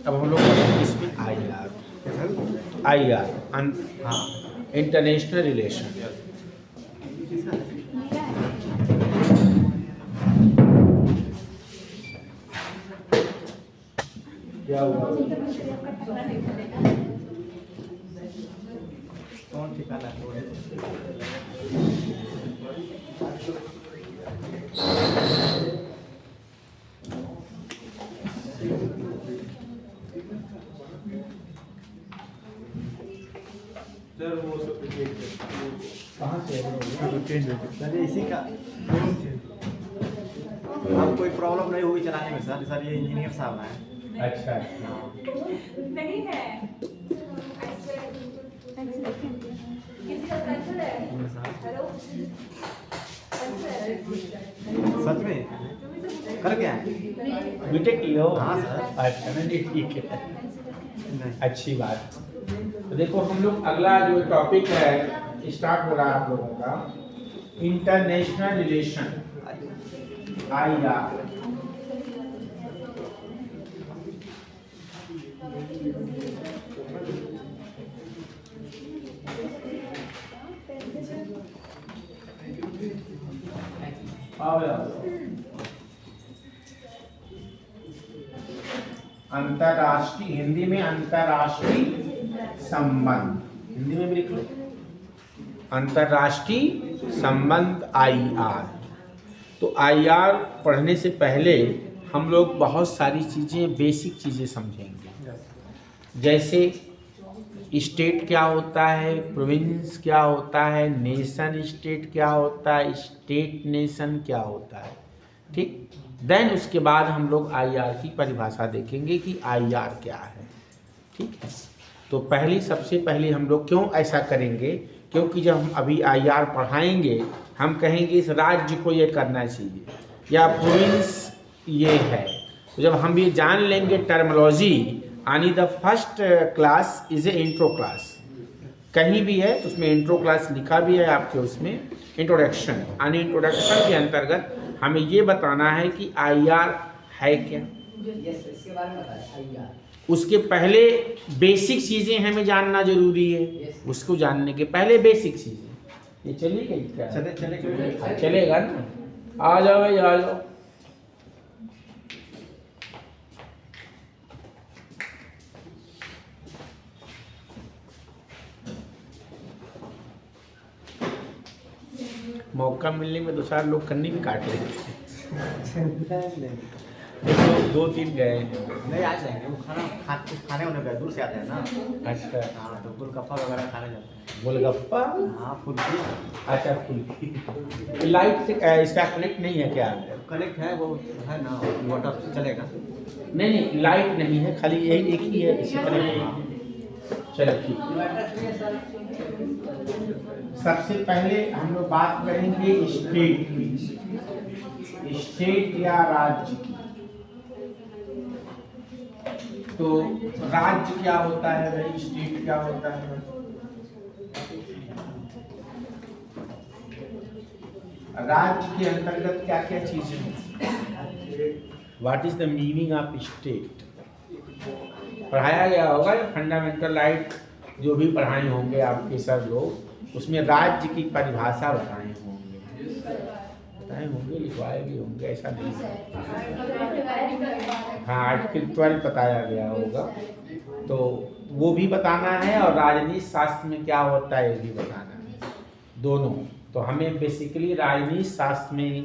अब हम लोग पढ़ेंगे इसमें आई आर हाँ, इंटरनेशनल रिलेशन। क्या हुआ? कौन ठिकाना सर वो सब कहाँ से इसी का अब कोई प्रॉब्लम नहीं हुई चलाने में सर ये इंजीनियर साहब हैं। अच्छा नहीं है किसी का कैंसर है। हेलो सच में कर क्या है? बीटेक की हो? हाँ सर। अच्छा नहीं ठीक है, अच्छी बात। तो देखो हम लोग अगला जो टॉपिक है स्टार्ट हो रहा है आप लोगों का इंटरनेशनल रिलेशन आई आर। अंतरराष्ट्रीय, हिंदी में अंतरराष्ट्रीय संबंध, हिंदी में भी लिख लो अंतरराष्ट्रीय संबंध आई आर। तो आई आर पढ़ने से पहले हम लोग बहुत सारी चीज़ें बेसिक चीज़ें समझेंगे, जैसे स्टेट क्या होता है, प्रोविंस क्या होता है, नेशन स्टेट क्या होता है, स्टेट नेशन क्या होता है, ठीक। देन उसके बाद हम लोग आई आर की परिभाषा देखेंगे कि आई आर क्या है, ठीक है। तो सबसे पहले हम लोग क्यों ऐसा करेंगे, क्योंकि जब हम अभी आई आर पढ़ाएंगे हम कहेंगे इस राज्य को ये करना चाहिए या प्रोविंस ये है। तो जब हम ये जान लेंगे टर्मिनोलॉजी, यानी the first class is a intro class, कहीं भी है तो उसमें इंट्रो क्लास लिखा भी है आपके उसमें इंट्रोडक्शन, यानी इंट्रोडक्शन के अंतर्गत हमें ये बताना है कि आई आर है क्या। इसके बारे में बताएं। उसके पहले बेसिक चीज़ें हमें जानना जरूरी है, उसको जानने के पहले बेसिक चीज़ें। ये चलिए क्या चलेगा ना, आ जाओ भाई आ जाओ। मौका मिलने में दो चार लोग कन्नी भी काट लेते हैं। दो तीन गए नहीं आ जाएंगे, वो खाने होने गए, दूर से आते हैं ना। अच्छा हाँ तो गोलगप्पा वगैरह खाने जाते हैं। गोलगप्पा, हाँ फुल्की। अच्छा फुल्की। लाइट से इसका कनेक्ट नहीं है क्या? कनेक्ट है, वो है ना, वाटर से चलेगा। नहीं लाइट नहीं है, खाली यही एक ही है, इससे कनेक्ट। चलो ठीक। सबसे पहले हम लोग बात करेंगे स्टेट की, स्टेट या राज्य की। तो राज्य क्या होता है भाई, स्टेट क्या होता है? राज्य के अंतर्गत क्या क्या चीजें हैं? What is the meaning of state? पढ़ाया गया होगा फंडामेंटल राइट, जो भी पढ़ाए होंगे आपके सर लोग, उसमें राज्य की परिभाषा बताए होंगे, लिखवाए भी होंगे, ऐसा नहीं है। हाँ आर्टिकल 12 बताया गया होगा, तो वो भी बताना है और राजनीति शास्त्र में क्या होता है ये भी बताना है, दोनों। तो हमें बेसिकली राजनीति शास्त्र में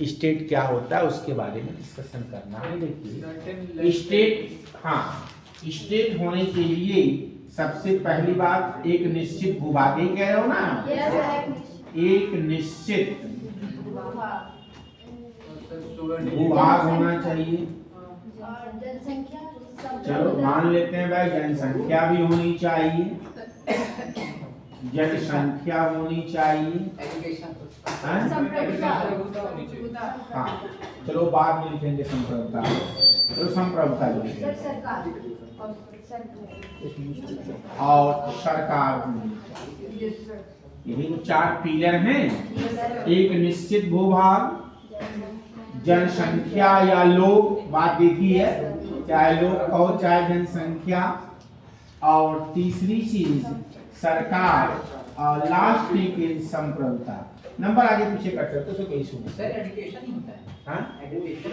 स्टेट क्या होता है उसके बारे में डिस्कशन करना है। देखिए स्टेट, हाँ स्टेट होने के लिए सबसे पहली बात एक निश्चित भूभाग, कह रहे हो ना, एक निश्चित भूभाग होना चाहिए। चलो मान लेते हैं भाई जनसंख्या भी होनी चाहिए, जनसंख्या होनी चाहिए, हाँ चलो बाद में लिखेंगे संप्रभुता, चलो संप्रभुता और सरकार होनी चाहिए। यही तो चार पिलर हैं, एक निश्चित भूभाग, जनसंख्या या लोग, बात देखी है, चाहे लोग कहो चाहे जनसंख्या। और तीसरी चीज सरकार, और लास्ट एक संप्रभुता। नंबर आगे पीछे कर सकते हो तो कोई इशू नहीं। सर एजुकेशन ही होता है। हाँ? एजुकेशन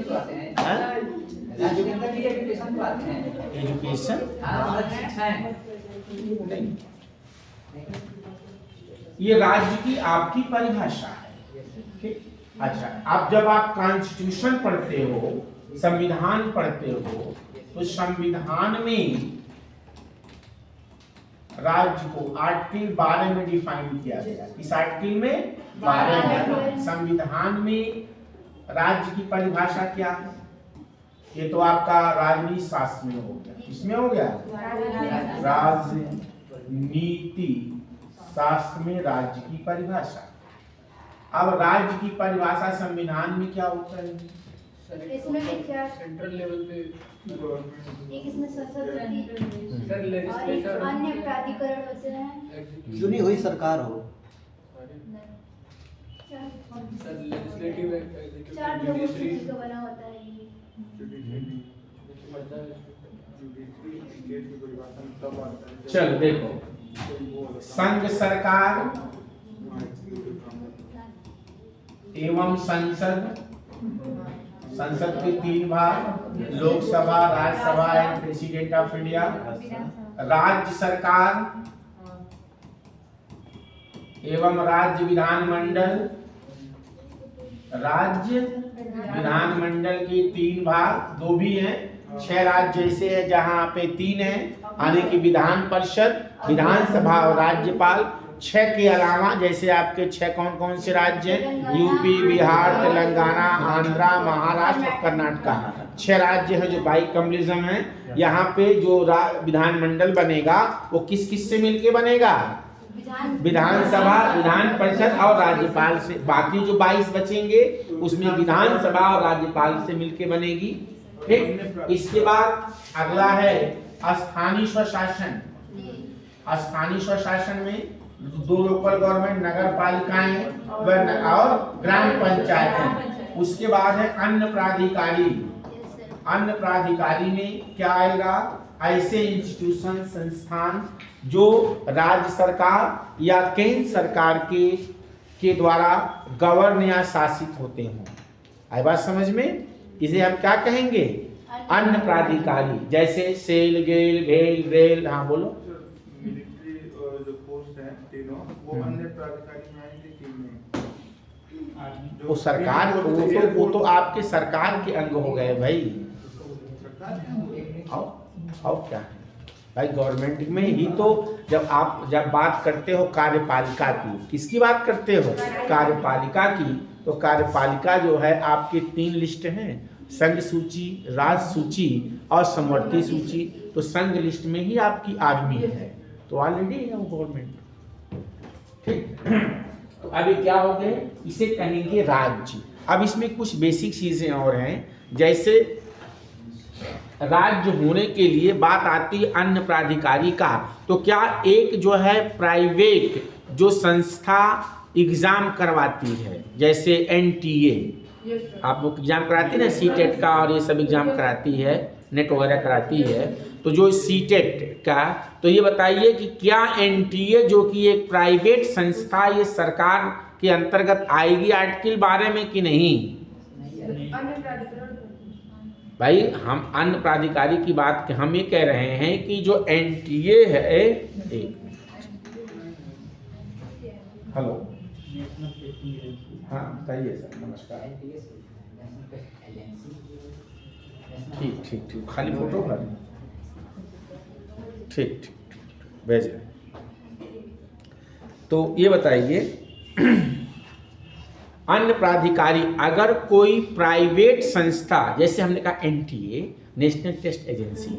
तो आते हैं। हाँ? राज्य के अंदर भी एजुकेशन तो आते हैं। एजुकेशन हाँ, शिक्षाएं। नहीं, ये राज्य की आपकी परिभाषा है। ठीक, अच्छा, अब जब आप कॉन्स्टिट्यूशन पढ़ते हो, संविधान पढ़ते हो, तो संविधान में राज्य को आर्टिकल 12 में डिफाइन किया गया। इस आर्टिकल में 12 में संविधान में राज्य की परिभाषा क्या है? ये तो आपका राजनीति शास्त्र में हो गया। किसमें हो गया? राजनीति शास्त्र में राज्य की परिभाषा। अब राज्य की परिभाषा संविधान में क्या होता है? इसमें क्या सेंट्रल लेवल पे एक इसमें संसद होती सर और एक लेजिस्लेचर अन्य प्राधिकरण होते हैं। चुनी हुई सरकार हो। सर लेजिस्लेटिव चार लोगों से मिलकर बना होता है ये। चलो देखो, संघ सरकार एवं संसद, संसद के 3 भाग, Lok Sabha, Rajya Sabha and president of India. राज्य सरकार एवं राज्य विधानमंडल, राज्य विधानमंडल के 3 भाग, 2 भी हैं, 6 राज्य जैसे है जहाँ पे 3 है, यानी कि विधान परिषद, विधानसभा और राज्यपाल। 6 के अलावा जैसे आपके 6 कौन कौन से राज्य हैं? यूपी, बिहार, तेलंगाना, आंध्रा, महाराष्ट्र और कर्नाटका। 6 राज्य हैं जो बाइकम्युनिज्म है। यहाँ पे जो विधानमंडल बनेगा वो किस किस से मिलके बनेगा? विधानसभा, विधान परिषद और राज्यपाल से। बाकी जो 22 बचेंगे उसमें विधानसभा और राज्यपाल से मिलके बनेगी। ठीक, इसके बाद अगला है स्थानीय स्वशासन। स्थानीय स्वशासन में 2 लोकल गवर्नमेंट, नगर पालिकाएं और ग्राम पंचायतें। उसके बाद है अन्य प्राधिकारी। अन्य प्राधिकारी में क्या आएगा? ऐसे इंस्टीट्यूशन, संस्थान जो राज्य सरकार या केंद्र सरकार के द्वारा गवर्न या शासित होते हों। आई बात समझ में? इसे हम क्या कहेंगे? अन्य प्राधिकारी। जैसे सेल, गेल, भेल, रेल। हाँ बोलो। मिलिट्री जो पोस्ट है तीनों, वो अन्य प्राधिकारी में आएंगे कि नहीं? वो सरकार, वो तो आपके सरकार के अंग हो गए भाई। और क्या है भाई, गवर्नमेंट में ही तो जब बात करते हो कार्यपालिका की, किसकी बात करते हो? कार्यपालिका की। तो कार्यपालिका जो है आपके 3 लिस्ट हैं, संघ सूची, राज्य सूची और समवर्ती सूची। तो संघ लिस्ट में ही आपकी आर्मी है, तो ऑलरेडी है वो गवर्नमेंट। ठीक, तो अभी क्या हो गए? इसे कहेंगे राज्य। अब इसमें कुछ बेसिक चीजें और हैं, जैसे राज्य होने के लिए बात आती है अन्य प्राधिकारी का। तो क्या एक जो है प्राइवेट जो संस्था एग्जाम करवाती है, जैसे NTA, आप लोग एग्जाम कराती है ना, सीटेट का और ये सब एग्जाम कराती है, नेट वगैरह कराती है। तो जो सीटेट का, तो ये बताइए कि क्या NTA जो कि एक प्राइवेट संस्था, ये सरकार के अंतर्गत आएगी आर्टिकल 12 में कि नहीं? भाई हम अन्य प्राधिकारी की बात, हम ये कह रहे हैं कि जो NTA है, एक हेलो, हाँ बताइए सर, नमस्कार। ठीक ठीक ठीक, खाली फोटो भर, ठीक ठीक भेज रहे। तो ये बताइए, अन्य प्राधिकारी, अगर कोई प्राइवेट संस्था, जैसे हमने कहा NTA, नेशनल टेस्ट एजेंसी,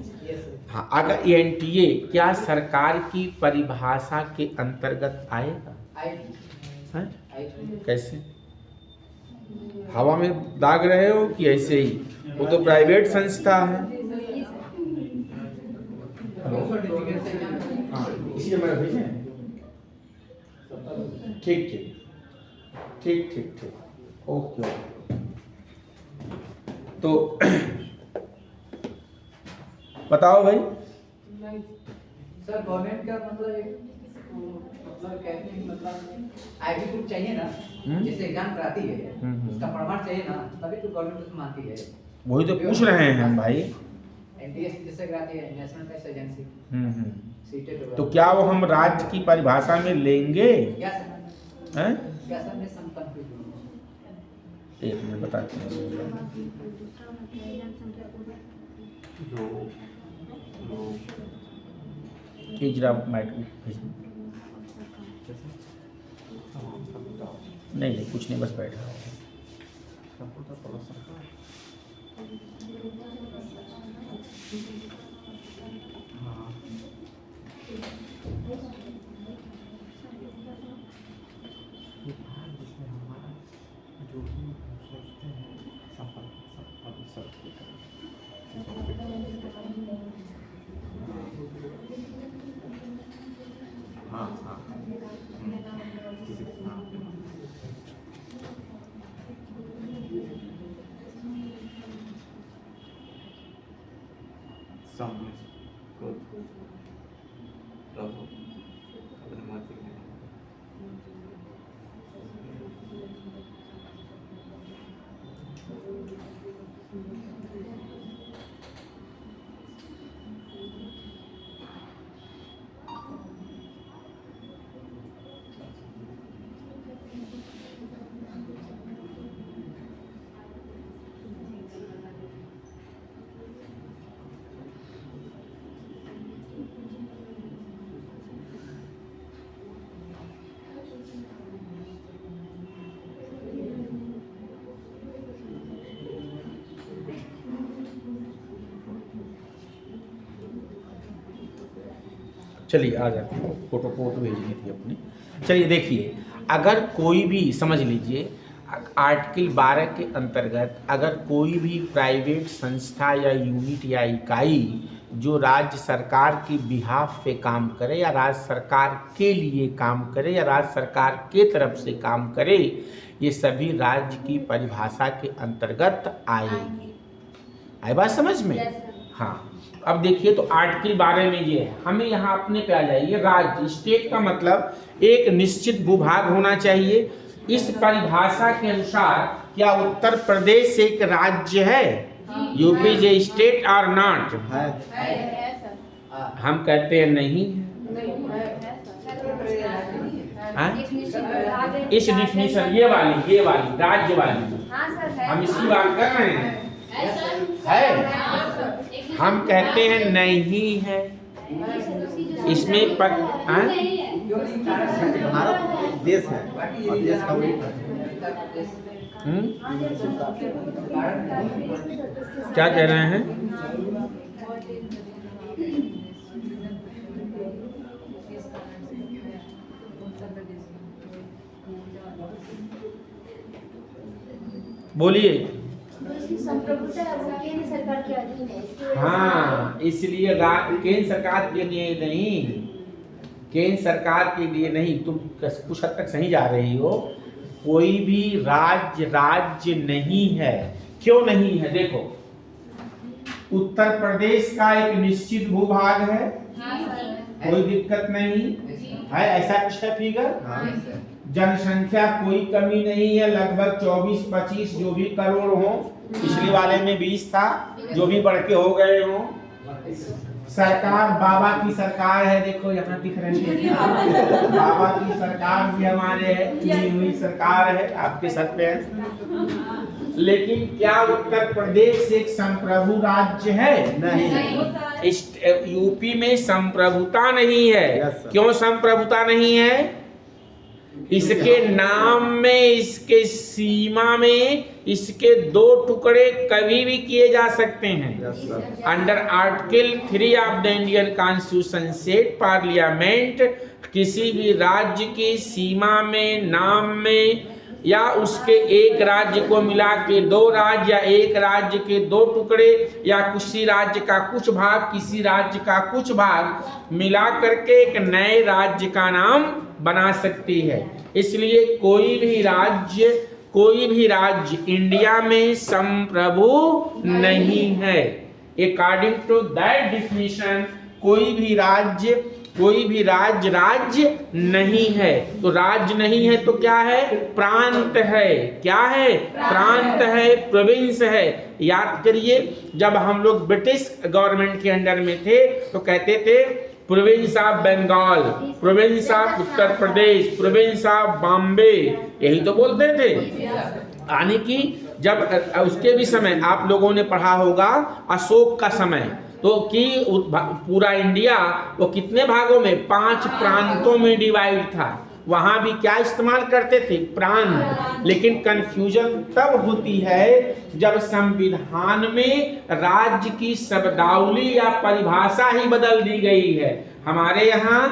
हाँ, अगर ये NTA क्या सरकार की परिभाषा के अंतर्गत आएगा? है? कैसे? हवा में दाग रहे हो कि ऐसे ही? वो तो प्राइवेट संस्था है। हाँ, इसलिए मैंने भेजे। ठीक ठीक, ठीक ठीक ठीक, ओके ओके। तो बताओ भाई। सर गवर्नमेंट का मतलब एक मतलब कहते हैं मतलब आईडी प्रूफ चाहिए ना, जिससे एग्जाम कराती है उसका प्रमाण चाहिए ना, तभी तो गवर्नमेंट उसको मानती है। वही तो पूछ रहे हैं हम भाई। एनटीएस जैसे कराती है, नेशनल टेस्ट एजेंसी। सीटेट तो क्या वो हम राज्य की परिभाषा में लेंगे? क्या सर? हैं? क्या सर मैं सम कंफ्यूज हूँ। एक मिनट बताते हैं। ये जरा मैट नहीं कुछ नहीं, बस बैठ रहा हाँ हाँ चलिए आ जाते हैं, फोटो भेजनी थी अपनी। चलिए देखिए, अगर कोई भी समझ लीजिए आर्टिकल 12 के अंतर्गत अगर कोई भी प्राइवेट संस्था या यूनिट या इकाई जो राज्य सरकार की बिहाफ पे काम करे या राज्य सरकार के लिए काम करे या राज्य सरकार के तरफ से काम करे, ये सभी राज्य की परिभाषा के अंतर्गत आएगी। आई बात समझ में? हाँ, अब देखिए तो आर्टिकल 12 में ये है, हमें यहाँ अपने पे आ जाइए। राज्य, स्टेट का मतलब एक निश्चित भूभाग होना चाहिए। इस परिभाषा के अनुसार क्या उत्तर प्रदेश एक राज्य है? यूपी इज ए स्टेट और नॉट? हम कहते हैं नहीं। इस डिफिनेशन ये वाली राज्य वाली हम इसकी बात कर रहे हैं, है? हम कहते हैं नहीं है। इसमें भारत देश है और देश का वही क्या कह रहे हैं? बोलिए। संप्रभुता है, वो केंद्र सरकार के अधीन है, इसकी वजह से हाँ, इसलिए केंद्र सरकार के लिए नहीं, केंद्र सरकार के लिए नहीं। तुम कुछ हद तक सही जा रही हो। कोई भी राज्य नहीं है। क्यों नहीं है? देखो, उत्तर प्रदेश का एक निश्चित भूभाग है, कोई दिक्कत नहीं है, ऐसा कुछ है फिगर। जनसंख्या कोई कमी नहीं है, लगभग 24-25 जो भी करोड़ हो, पिछले वाले में 20 था, जो भी बढ़ के हो गए हो। सरकार बाबा की सरकार है, देखो यहाँ दिख रही है, बाबा की सरकार भी हमारे है, चुनी हुई सरकार है, आपके सर पे है। लेकिन क्या उत्तर प्रदेश एक संप्रभु राज्य है? नहीं। यूपी में संप्रभुता नहीं है। क्यों संप्रभुता नहीं है? इसके नाम में, इसके सीमा में इसके दो टुकड़े कभी भी किए जा सकते हैं। Under article 3 of the Indian constitution set parliament किसी भी राज्य की सीमा में, नाम में या उसके एक राज्य को मिला के दो राज्य या एक राज्य के दो टुकड़े या किसी राज्य का कुछ भाग किसी राज्य का कुछ भाग मिला करके एक नए राज्य का नाम बना सकती है। इसलिए कोई भी राज्य इंडिया में संप्रभु नहीं है। अकॉर्डिंग टू दैट डिफिनीशन कोई भी राज्य नहीं है। तो राज्य नहीं है तो क्या है? प्रांत है। क्या है? प्रांत है, प्रोविंस है। याद करिए, जब हम लोग ब्रिटिश गवर्नमेंट के अंडर में थे तो कहते थे province of Bengal, province of Uttar Pradesh, province of Bombay, यही तो बोलते थे। यानी कि जब उसके भी समय आप लोगों ने पढ़ा होगा अशोक का समय, तो कि पूरा इंडिया वो कितने भागों में, 5 प्रांतों में डिवाइड था। वहां भी क्या इस्तेमाल करते थे? प्रांत। लेकिन कंफ्यूजन तब होती है जब संविधान में राज्य की शब्दावली या परिभाषा ही बदल दी गई है। हमारे यहाँ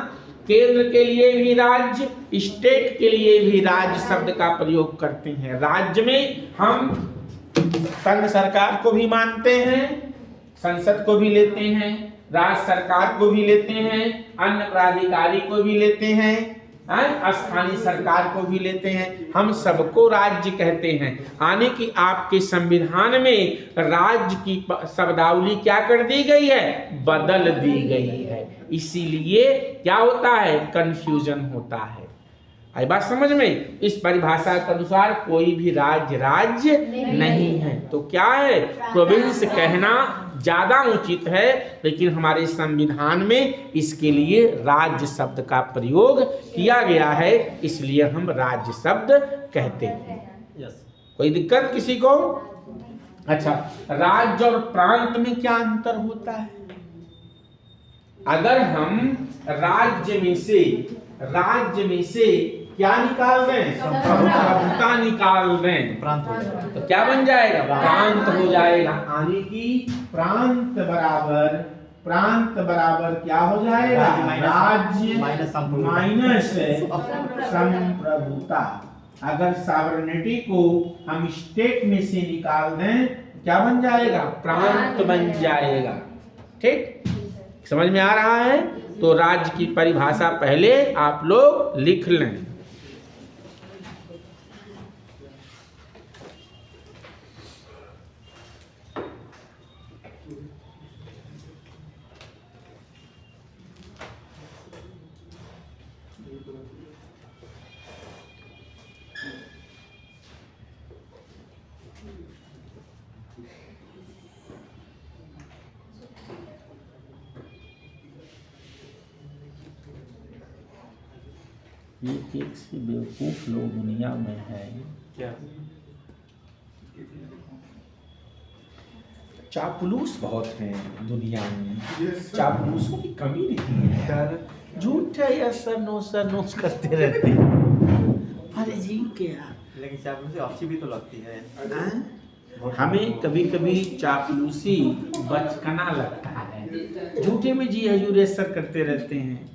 केंद्र के लिए भी राज्य, स्टेट के लिए भी राज्य शब्द का प्रयोग करते हैं। राज्य में हम संघ सरकार को भी मानते हैं, संसद को भी लेते हैं, राज्य सरकार को भी लेते हैं, अन्य प्राधिकारी को भी लेते हैं, स्थानीय सरकार को भी लेते हैं। हम सबको राज्य कहते हैं। यानी कि आपके संविधान में राज्य की शब्दावली क्या कर दी गई है? बदल दी गई है। इसीलिए क्या होता है? कंफ्यूजन होता है। आई बात समझ में? इस परिभाषा के अनुसार कोई भी राज्य नहीं है। तो क्या है? प्रोविंस कहना ज्यादा उचित है, लेकिन हमारे संविधान में इसके लिए राज्य शब्द का प्रयोग किया गया है, इसलिए हम राज्य शब्द कहते हैं। कोई दिक्कत किसी को? अच्छा, राज्य और प्रांत में क्या अंतर होता है? अगर हम राज्य में से क्या निकाल दें? संप्रभुता निकाल दें, तो क्या बन जाएगा? प्रांत हो जाएगा। यानी कि प्रांत बराबर क्या हो जाएगा? राज्य माइनस संप्रभुता। अगर सॉवरेनिटी को हम स्टेट में से निकाल दें, क्या बन जाएगा? प्रांत बन जाएगा। ठीक, समझ में आ रहा है? तो राज्य की परिभाषा पहले आप लोग लिख लें। एक से बेवकूफ लोग दुनिया में है क्या? चापलूस बहुत हैं दुनिया में। चापलूसों की कमी नहीं है सर, झूठ है या सर नोस करते रहते हैं। अरे जी क्या, लेकिन चापलूसी अच्छी भी तो लगती है। हमें कभी कभी चापलूसी बचकाना लगता है। झूठे में जी हजूर सर करते रहते हैं।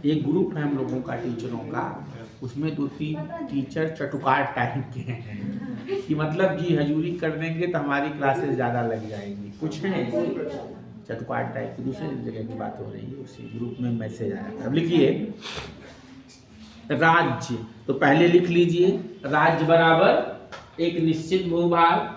एक ग्रुप है हम लोगों का टीचरों का, उसमें 2-3 टीचर चटुकार टाइप के हैं कि मतलब जी हजूरी कर देंगे तो हमारी क्लासेस ज़्यादा लग जाएंगी। कुछ हैं चटुकार टाइप की, दूसरे जगह की बात हो रही है। उसी ग्रुप में मैसेज आया था। अब लिखिए राज्य, तो पहले लिख लीजिए राज्य बराबर एक निश्चित भूभाग,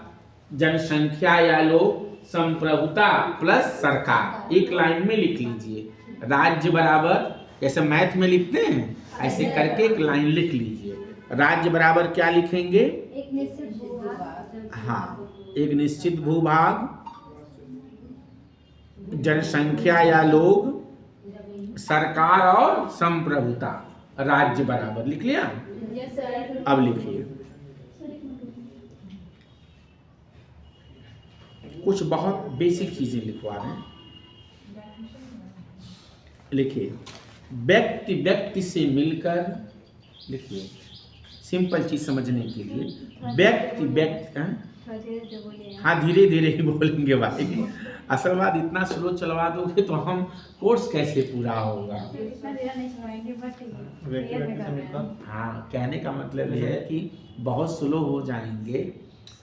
जनसंख्या या लोग, संप्रभुता प्लस सरकार। एक लाइन में लिख लीजिए। राज्य बराबर, जैसे मैथ में लिखते हैं ऐसे करके एक लाइन लिख लीजिए। राज्य बराबर क्या लिखेंगे? एक निश्चित भूभाग। हाँ, एक निश्चित भूभाग, जनसंख्या या लोग, सरकार और संप्रभुता। राज्य बराबर लिख लिया? अब लिखिए कुछ बहुत बेसिक चीजें लिखवा रहे हैं। लिखिए व्यक्ति से मिलकर, लिखिए सिंपल चीज समझने के लिए। व्यक्ति हाँ धीरे धीरे ही बोलेंगे भाई। असल बात इतना स्लो चलवा दोगे तो हम कोर्स कैसे पूरा होगा। हाँ, कहने का मतलब यह है कि बहुत स्लो हो जाएंगे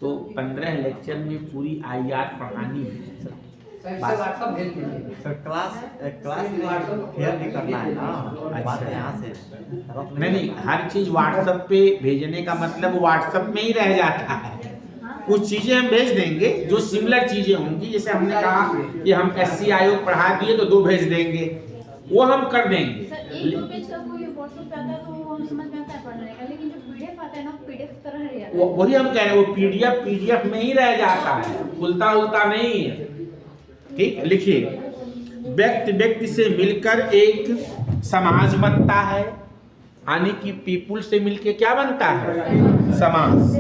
तो 15 लेक्चर में पूरी IR पढ़ानी है। सर इससे व्हाट्सएप भेज दीजिए। सर क्लास फेयर नहीं करना है ना, बात है यहाँ से। नहीं, हर चीज व्हाट्सएप पे भेजने का मतलब व्हाट्सएप में ही रह जाता है। कुछ चीजें हम भेज देंगे जो सिमिलर चीजें होंगी, जैसे हमने कहा कि हम SC आयोग पढ़ा दिए तो 2 भेज देंगे, वो हम कर देंगे। सर एक दो पेज का कोई व्हाट्सएप पे आता है तो वो हम समझ में आता है पढ़ने का, लेकिन जो PDF आता है ना PDF की तरह रह जाता है। वही हम कह रहे हैं, वो PDF में ही रह जाता है, उल्टा उल्टा नहीं है। ठीक, लिखिए, व्यक्ति से मिलकर एक समाज बनता है, यानी कि पीपुल से मिलकर क्या बनता है? समाज।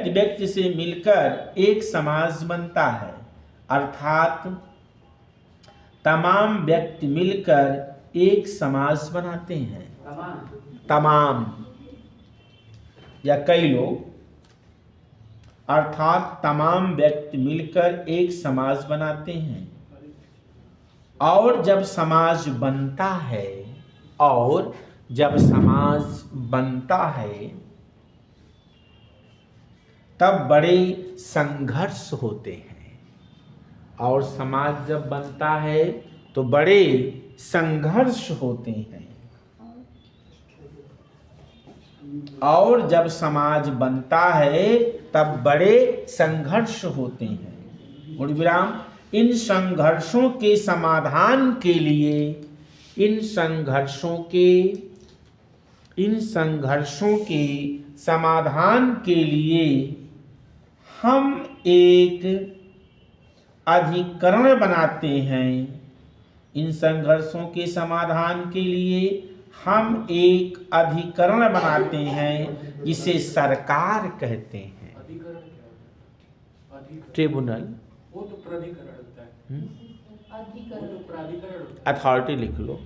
व्यक्ति से मिलकर एक समाज बनता है, अर्थात तमाम व्यक्ति मिलकर एक समाज बनाते हैं। तमाम या कई लोग, अर्थात तमाम व्यक्ति मिलकर एक समाज बनाते हैं। और जब समाज बनता है तब बड़े संघर्ष होते हैं। और समाज जब बनता है तो बड़े संघर्ष होते हैं। और जब समाज बनता है तब बड़े संघर्ष होते हैं। पूर्ण विराम। इन संघर्षों के समाधान के लिए, इन संघर्षों के समाधान के लिए हम एक अधिकरण बनाते हैं। इन संघर्षों के समाधान के लिए हम एक अधिकरण बनाते हैं जिसे सरकार कहते हैं। अधिकरण क्या है? अधिकरण ट्रिब्यूनल, वो तो प्राधिकरण होता है। वो तो प्राधिकरण होता अथॉरिटी लिख लो,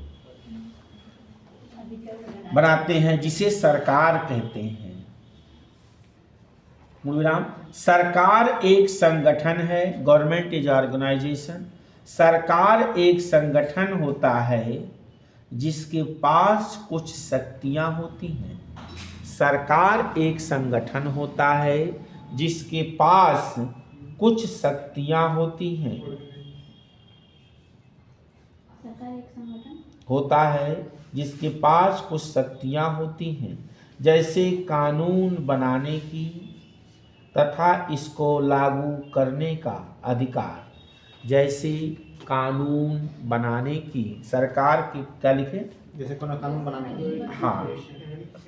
बनाते हैं जिसे सरकार कहते हैं। विराम। सरकार एक संगठन है, गवर्नमेंट इज ऑर्गेनाइजेशन। सरकार एक संगठन होता है जिसके पास कुछ शक्तियां होती हैं। सरकार एक संगठन होता है जिसके पास कुछ शक्तियां होती हैं। सरकार एक संगठन होता है जिसके पास कुछ शक्तियां होती हैं, जैसे कानून बनाने की तथा इसको लागू करने का अधिकार। जैसे कानून बनाने की, सरकार की क्या लिखे? जैसे कोनो कानून बनाने की। हाँ,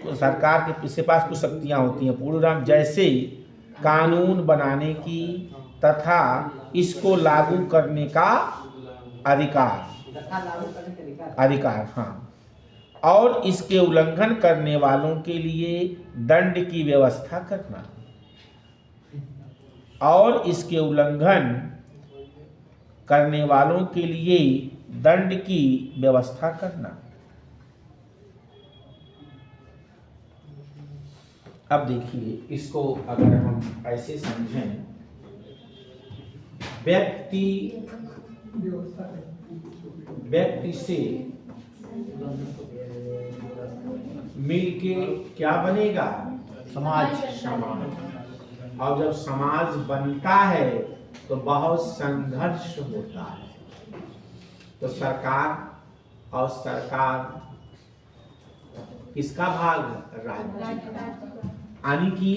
तो सरकार के पीछे पास कुछ शक्तियां होती हैं। पूर्ण राम। जैसे कानून बनाने की तथा इसको लागू करने का अधिकार। अधिकार, हाँ। और इसके उल्लंघन करने वालों के लिए दंड की व्यवस्था करना। और इसके उल्लंघन करने वालों के लिए दंड की व्यवस्था करना। अब देखिए, इसको अगर हम ऐसे समझें, व्यक्ति से मिलके क्या बनेगा? समाज। और जब समाज बनता है तो बहुत संघर्ष होता है। तो सरकार और सरकार किसका भाग? राज्य। यानी कि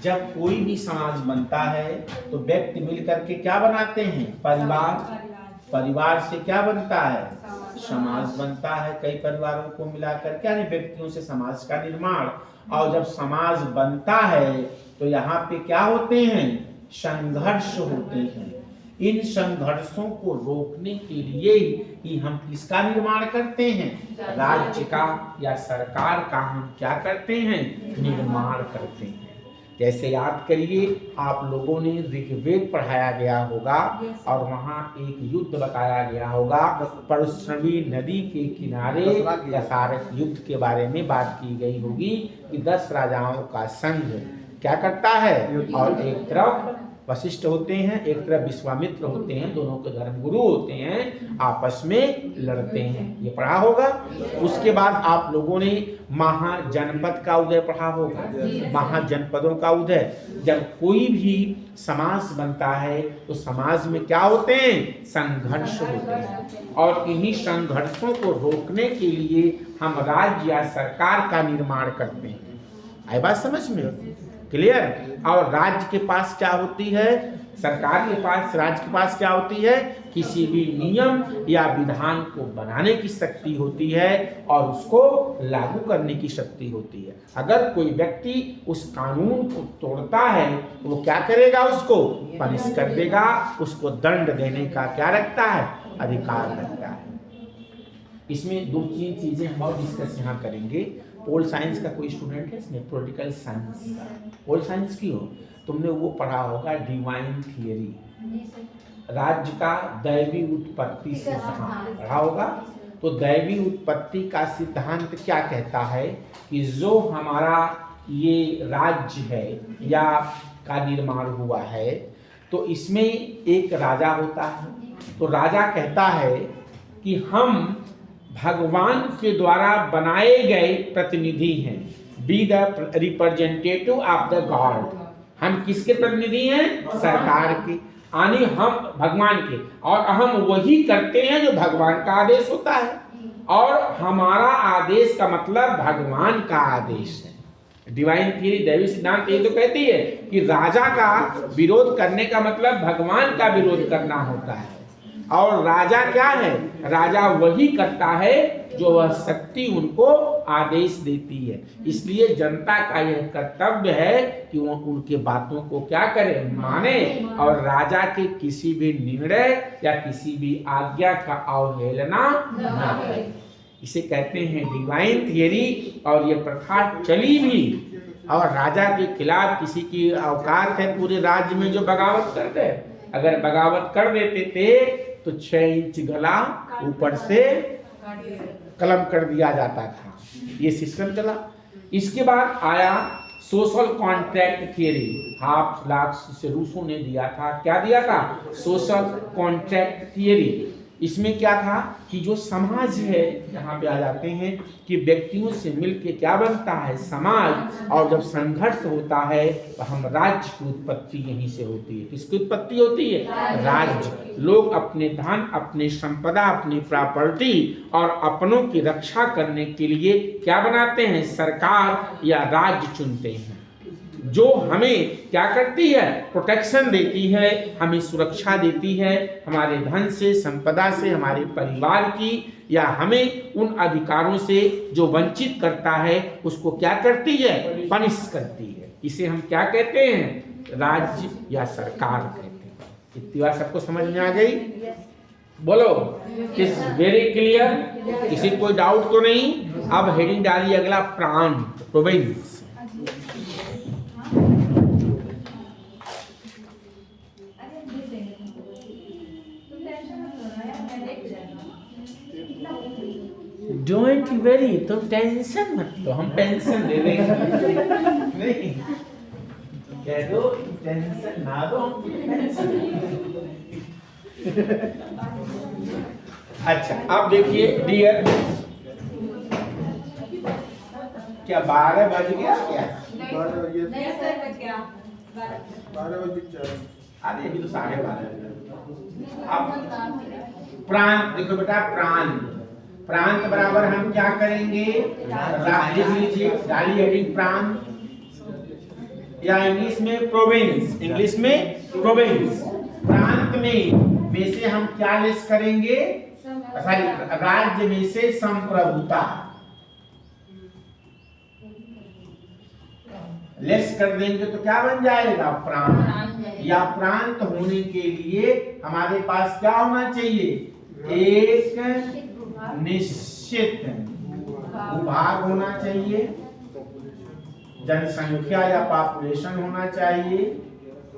जब कोई भी समाज बनता है तो व्यक्ति मिलकर के क्या बनाते हैं? परिवार। परिवार से क्या बनता है? समाज बनता है। कई परिवारों को मिलाकर क्या नहीं, व्यक्तियों से समाज का निर्माण। और जब समाज बनता है तो यहाँ पे क्या होते हैं? संघर्ष होते हैं। इन संघर्षों को रोकने के लिए ही हम किसका निर्माण करते हैं? राज्य का या सरकार का हम क्या करते हैं? निर्माण करते हैं। जैसे याद करिए, आप लोगों ने ऋग्वेद पढ़ाया गया होगा और वहाँ एक युद्ध बताया गया होगा। परश्रवी नदी के किनारे दशरथ युद्ध के बारे में बात की गई होगी कि 10 राजाओं का संघ क्या करता है और एक तरफ वशिष्ठ होते हैं, एक तरफ विश्वामित्र होते हैं, दोनों के धर्मगुरु होते हैं, आपस में लड़ते हैं, ये पढ़ा होगा। उसके बाद आप लोगों ने महाजनपद का उदय पढ़ा होगा। महाजनपदों का उदय, जब कोई भी समाज बनता है तो समाज में क्या होते हैं, संघर्ष होते हैं, और इन्हीं संघर्षों को रोकने के लिए हम राज्य या सरकार का निर्माण करते हैं। आई बात समझ में? क्लियर? और राज्य के पास क्या होती है, सरकार के पास, राज्य के पास क्या होती है, किसी भी नियम या विधान को बनाने की शक्ति होती है और उसको लागू करने की शक्ति होती है। अगर कोई व्यक्ति उस कानून को तोड़ता है तो वो क्या करेगा, उसको पनिश कर देगा, उसको दंड देने का क्या रखता है, अधिकार रखता है। इसमें 2-3 चीजें हम और डिस्कस यहाँ करेंगे। पोल साइंस का कोई स्टूडेंट है इसमें, पॉलिटिकल साइंस, पोल साइंस की हो, तुमने वो पढ़ा होगा डिवाइन थियरी, राज्य का दैवी उत्पत्ति सिद्धांत पढ़ा होगा। तो दैवी उत्पत्ति का सिद्धांत क्या कहता है कि जो हमारा ये राज्य है या का निर्माण हुआ है तो इसमें एक राजा होता है। तो राजा कहता है कि हम भगवान के द्वारा बनाए गए प्रतिनिधि हैं, be the representative of the God. हम किसके प्रतिनिधि हैं, सरकार के, यानी हम भगवान के, और हम वही करते हैं जो भगवान का आदेश होता है, और हमारा आदेश का मतलब भगवान का आदेश है। डिवाइन थियरी, दैवी सिद्धांत ये तो कहती है कि राजा का विरोध करने का मतलब भगवान का विरोध करना होता है, और राजा क्या है, राजा वही करता है जो वह शक्ति उनको आदेश देती है। इसलिए जनता का यह कर्तव्य है कि वो उनके बातों को क्या करे, माने, और राजा के किसी भी निर्णय या किसी भी आज्ञा का अवहेलना न करे। इसे कहते हैं डिवाइन थियरी। और ये प्रथा चली भी, और राजा के खिलाफ किसी की औकात है पूरे राज्य में जो बगावत कर दे, अगर बगावत कर देते थे तो 6 इंच गला ऊपर से कलम कर दिया जाता था। ये सिस्टम चला। इसके बाद आया social contract theory, half lakh से रूसों ने दिया था। क्या दिया था, सोशल कॉन्ट्रैक्ट थियरी। इसमें क्या था कि जो समाज है, यहाँ पे आ जाते हैं कि व्यक्तियों से मिलके क्या बनता है, समाज, और जब संघर्ष होता है तो हम राज्य की उत्पत्ति यहीं से होती है। किसकी उत्पत्ति होती है, राज्य। लोग अपने धन, अपने संपदा, अपनी प्रॉपर्टी और अपनों की रक्षा करने के लिए क्या बनाते हैं, सरकार या राज्य चुनते हैं, जो हमें क्या करती है, प्रोटेक्शन देती है, हमें सुरक्षा देती है, हमारे धन से, संपदा से, हमारे परिवार की, या हमें उन अधिकारों से जो वंचित करता है उसको क्या करती है, पनिश करती है। इसे हम क्या कहते हैं, राज्य या सरकार कहते हैं। इतनी बात सबको समझ में आ गई? बोलो, इज वेरी क्लियर? किसी कोई डाउट तो नहीं? अब हेडिंग डालिए अगला, प्रांत, प्रोविंस। डोंट वेरी, तुम टेंशन मत लो, हम पेंशन दे देंगे। नहीं कह दो टेंशन ना दो, अच्छा अब देखिए डियर, क्या 12 बज गया क्या? 12 बजे, नहीं सर, बच गया 12 बजे 4। अरे अभी तो 12:30। अब प्रांत देखो बेटा, प्रांत, प्रांत बराबर हम क्या करेंगे, लिख लीजिए, डाली हेडिंग प्रांत, या इंग्लिश में प्रोविंस, इंग्लिश में प्रोविंस। प्रांत में से हम क्या लेस करेंगे, सॉरी, राज्य में से संप्रभुता लेस कर देंगे तो क्या बन जाएगा, प्रांत। या प्रांत होने के लिए हमारे पास क्या होना चाहिए, एक निश्चित भूभाग होना चाहिए, जनसंख्या या पॉपुलेशन होना चाहिए,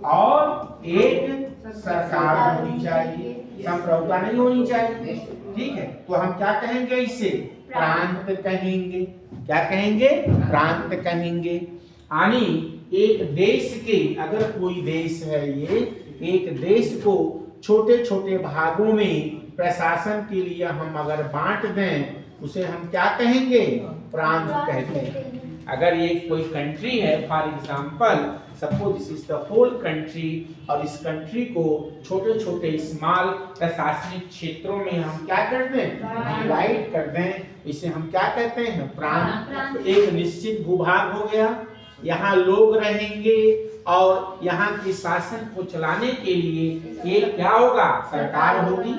और एक सरकार होनी चाहिए, संप्रभुता नहीं होनी चाहिए। ठीक है, तो हम क्या कहेंगे, इसे प्रांत कहेंगे। क्या कहेंगे, प्रांत कहेंगे। यानी एक देश के, अगर कोई देश है ये, एक देश को छोटे छोटे भागों में प्रशासन के लिए हम अगर बांट दें, उसे हम क्या कहेंगे? प्रांत कहते हैं। अगर ये कोई कंट्री है, for example suppose this is the whole country, और इस कंट्री को छोटे छोटे स्मॉल प्रशासनिक क्षेत्रों में हम क्या कर दें? डिवाइड कर दें, इसे हम क्या कहते हैं? प्रांत। एक निश्चित भूभाग हो गया, यहाँ लोग रहेंगे और यहाँ के शासन को चलाने के लिए ये क्या होगा? सरकार होगी।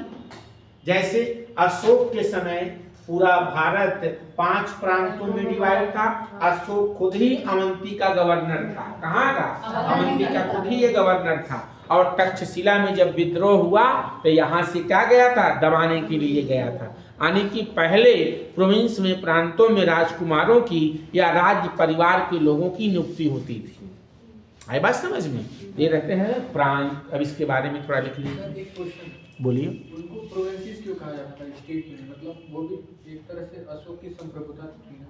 जैसे अशोक के समय पूरा भारत 5 प्रांतों में डिवाइड था। अशोक खुद ही अवंती का गवर्नर था। कहाँ का? अवंती का खुद ही ये गवर्नर था। और तक्षशिला में जब विद्रोह हुआ तो यहाँ से क्या गया था? दबाने के लिए गया था। यानी कि पहले प्रोविंस में, प्रांतों में राजकुमारों की या राज्य परिवार के लोगों की नियुक्ति होती थी। आई बात समझ में? ये रहते हैं प्रांत। अब इसके बारे में थोड़ा लिख लीजिए। एक क्वेश्चन, बोलिए। उनको प्रोविंसेस क्यों कहा जाता है स्टेट में? मतलब वो भी एक तरह से अशोक की संप्रभुता थी ना?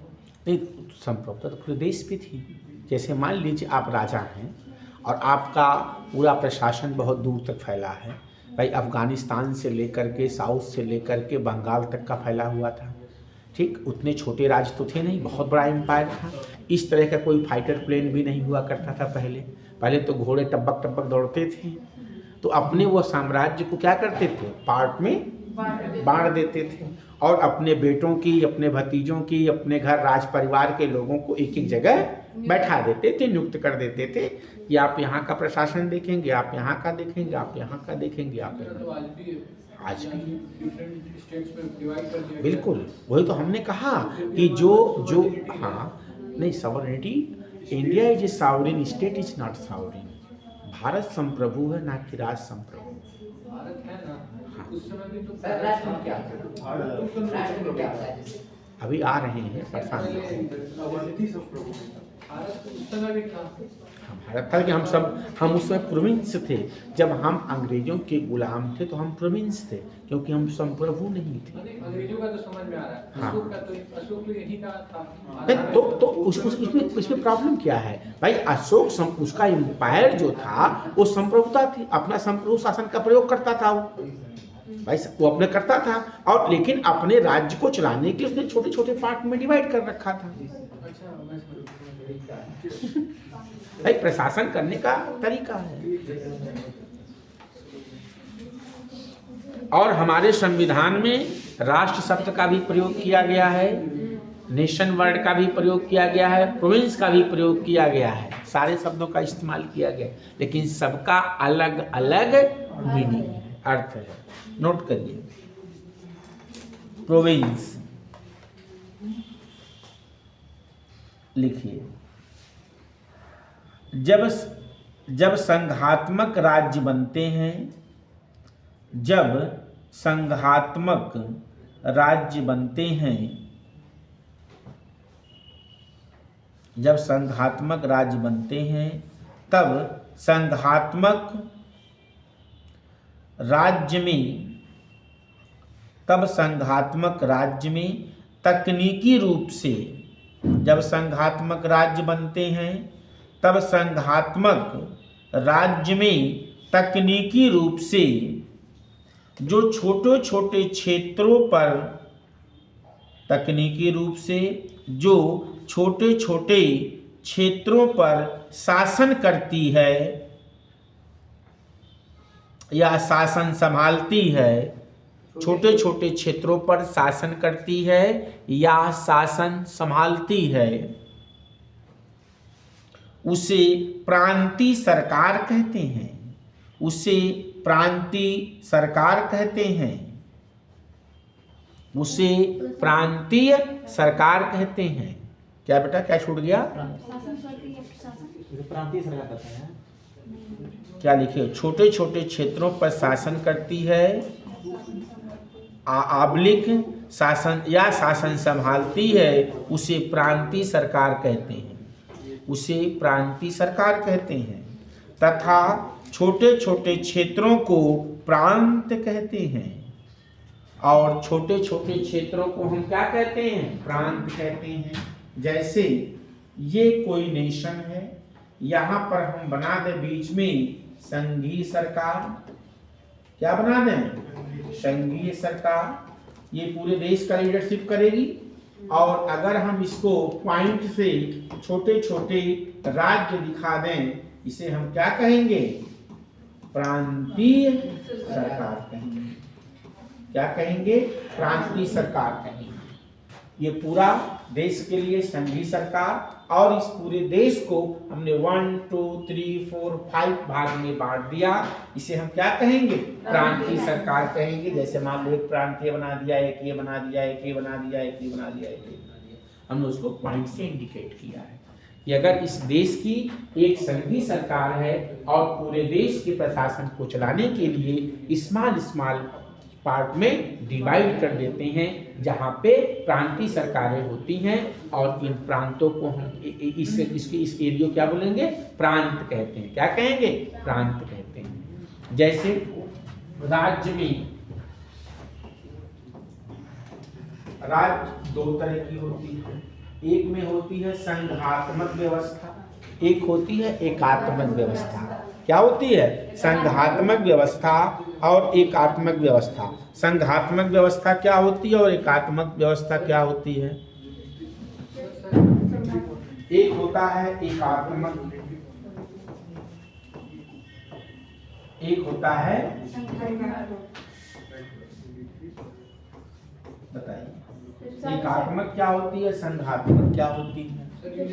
नहीं, संप्रभुता तो पूरे देश पे थी। जैसे मान लीजिए आप राजा हैं और आपका पूरा प्रशासन बहुत दूर तक फैला है। भाई अफगानिस्तान से लेकर के, साउथ से लेकर के बंगाल तक का फैला हुआ था। ठीक, उतने छोटे राज्य तो थे नहीं, बहुत बड़ा एम्पायर था। इस तरह का कोई फाइटर प्लेन भी नहीं हुआ करता था पहले तो घोड़े टपक टपक दौड़ते थे। तो अपने वो साम्राज्य को क्या करते थे? पार्ट में बांट देते थे और अपने बेटों की, अपने भतीजों की, अपने घर राज परिवार के लोगों को एक एक जगह बैठा देते थे, नियुक्त कर देते थे कि आप यहाँ का प्रशासन देखेंगे, आप यहाँ का देखेंगे, आप यहाँ का देखेंगे, आप तो आज भी है। डिफरेंट स्टेट्स में डिवाइड कर दिया। बिल्कुल, वही तो हमने कहा कि जो हाँ नहीं, sovereignty, India is a sovereign state, is not sovereign. Bharat संप्रभु है, ना कि राज संप्रभु। भारत है ना, उस समय भी तो सर राष्ट्र में क्या होता है? राष्ट्र में क्या होता है? अभी आ रहे हैं परेशान। अवंती संप्रभु। भारत उस समय भी था। भारत था कि हम उसमें प्रोविंस थे। जब हम अंग्रेजों के गुलाम थे तो हम प्रोविंस थे, क्योंकि हम संप्रभु नहीं थे। अंग्रेजों का तो समझ में आ रहा है। हाँ। अशोक तो यही का था। नहीं, तो उसमें प्रॉब्लम क्या है भाई? अशोक उसका एम्पायर जो था वो संप्रभुता थी, अपना संप्रभु शासन का प्रयोग करता था भाई, वो अपने करता था। और लेकिन अपने राज्य को चलाने के लिए उसने छोटे छोटे पार्ट में डिवाइड कर रखा था। अच्छा, मैं समझ भाई प्रशासन करने का तरीका है। और हमारे संविधान में राष्ट्र शब्द का भी प्रयोग किया गया है, नेशन वर्ड का भी प्रयोग किया गया है, प्रोविंस का भी प्रयोग किया गया है। सारे शब्दों का इस्तेमाल किया गया, लेकिन सबका अलग अलग मीनिंग है, अर्थ है। नोट करिए, प्रोविंस लिखिए। जब संघात्मक राज्य बनते हैं, जब संघात्मक राज्य बनते हैं, जब संघात्मक राज्य बनते हैं, तब संघात्मक राज्य में तकनीकी रूप से, जब संघात्मक राज्य बनते हैं तब संघात्मक राज्य में तकनीकी रूप से जो छोटे छोटे क्षेत्रों पर, तकनीकी रूप से जो छोटे छोटे क्षेत्रों पर शासन करती है या शासन संभालती है, छोटे छोटे क्षेत्रों पर शासन करती है या शासन संभालती है, उसे प्रांतीय सरकार कहते हैं। उसे प्रांतीय सरकार कहते हैं। उसे प्रांतीय सरकार कहते हैं। क्या बेटा, क्या छूट गया? प्रांतीय सरकार कहते हैं। क्या लिखे? छोटे छोटे क्षेत्रों पर शासन करती है, आबलिक शासन या शासन संभालती है, उसे प्रांतीय सरकार कहते हैं। उसे प्रांतीय सरकार कहते हैं। तथा छोटे छोटे क्षेत्रों को प्रांत कहते हैं, और छोटे छोटे क्षेत्रों को हम क्या कहते हैं? प्रांत कहते हैं। जैसे ये कोई नेशन है, यहाँ पर हम बना दें बीच में संघीय सरकार। क्या बना दें? संघीय सरकार। ये पूरे देश का लीडरशिप करेगी। और अगर हम इसको पॉइंट से छोटे छोटे राज्य दिखा दें, इसे हम क्या कहेंगे? प्रांतीय सरकार कहेंगे। क्या कहेंगे? प्रांतीय सरकार कहेंगे। ये पूरा देश के लिए संघीय सरकार, और इस पूरे देश को हमने 1 2 3 4 5 भाग में बांट दिया। इसे हम क्या कहेंगे? प्रांतीय सरकार कहेंगे। जैसे मान लो एक प्रांतीय बना दिया, एक ये बना दिया, एक ये बना दिया, एक ये बना दिया, एक ये बना दिया। हमने उसको पॉइंट से इंडिकेट किया है कि अगर इस देश की एक संघीय सरकार है और पूरे देश के प्रशासन को चलाने के लिए स्मॉल स्मॉल पार्ट में डिवाइड कर देते हैं, जहाँ पे प्रांतीय सरकारें होती हैं, और इन प्रांतों को हम इस एरिया क्या बोलेंगे? प्रांत कहते हैं। क्या कहेंगे? प्रांत कहते हैं। जैसे राज्य में, राज्य दो तरह की होती है। एक में होती है संघात्मक व्यवस्था, एक होती है एकात्मक व्यवस्था। क्या होती है? संघात्मक व्यवस्था और एकात्मक व्यवस्था। संघात्मक व्यवस्था क्या होती है और एकात्मक व्यवस्था क्या होती है? एक होता है एकात्मक, एक होता है, बताइए, एकात्मक क्या होती है, संघात्मक क्या होती है?